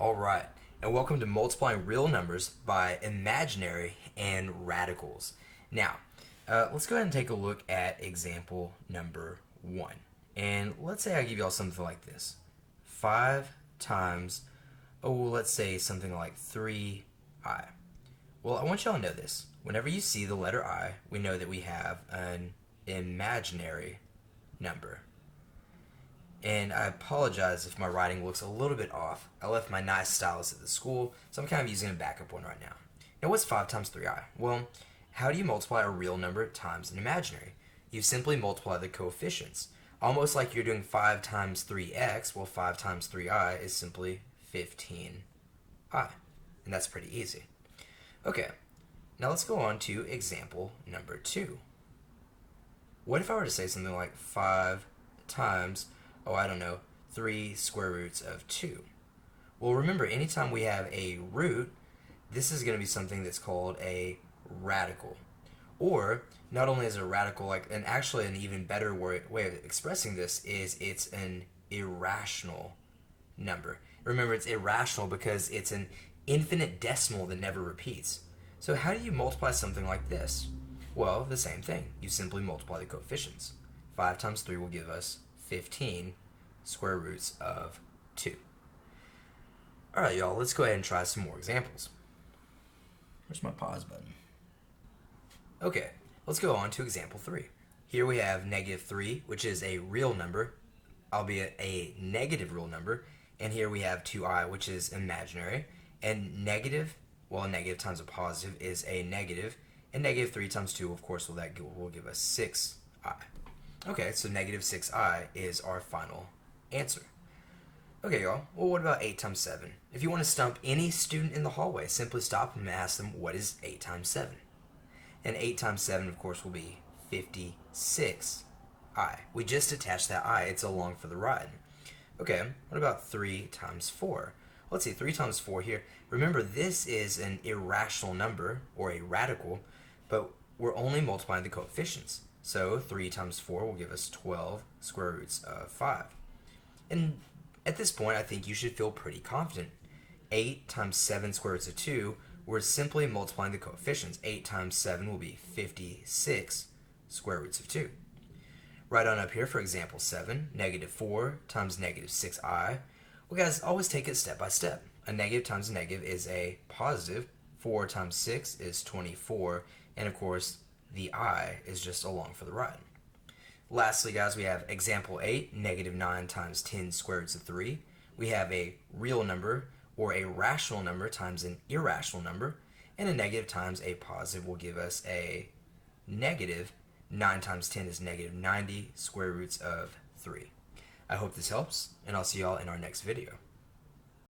All right, and welcome to multiplying real numbers by imaginary and radicals. Now, let's go ahead and take a look at example number 1. And let's say I give y'all something like this. 5 times, let's say something like 3i. Well, I want y'all to know this. Whenever you see the letter I, we know that we have an imaginary number. And I apologize if my writing looks a little bit off. I left my nice stylus at the school, so I'm kind of using a backup one right now. Now, what's 5 times 3i? Well, how do you multiply a real number times an imaginary? You simply multiply the coefficients. Almost like you're doing 5 times 3x, well, 5 times 3i is simply 15i. And that's pretty easy. Okay, now let's go on to example number 2. What if I were to say something like 5 times 3 square roots of 2. Well, remember, anytime we have a root, this is going to be something that's called a radical. Or, not only is it a radical, and actually an even better way of expressing this is it's an irrational number. Remember, it's irrational because it's an infinite decimal that never repeats. So how do you multiply something like this? Well, the same thing. You simply multiply the coefficients. 5 times 3 will give us 15 square roots of 2. Alright, y'all, let's go ahead and try some more examples. Where's my pause button? Okay, let's go on to example 3. Here we have negative 3, which is a real number, albeit a negative real number, and here we have 2i, which is imaginary, and negative times a positive is a negative, and negative 3 times 2, of course, will give us 6i. Okay, so negative 6i is our final answer. Okay, y'all, well, what about 8 times 7? If you want to stump any student in the hallway, simply stop them and ask them, what is 8 times 7? And 8 times 7, of course, will be 56i. We just attached that I. It's along for the ride. Okay, what about 3 times 4? Let's see, 3 times 4 here. Remember, this is an irrational number, or a radical, but we're only multiplying the coefficients. So 3 times 4 will give us 12 square roots of 5. And at this point, I think you should feel pretty confident. 8 times 7 square roots of 2, we're simply multiplying the coefficients. 8 times 7 will be 56 square roots of 2. Right on up here for example 7, negative 4 times negative 6i. Well, guys, always take it step by step. A negative times a negative is a positive. 4 times 6 is 24. And of course, the I is just along for the ride. Lastly, guys, we have example 8, negative 9 times 10 square roots of 3. We have a real number or a rational number times an irrational number, and a negative times a positive will give us a negative. 9 times 10 is negative 90 square roots of 3. I hope this helps, and I'll see y'all in our next video.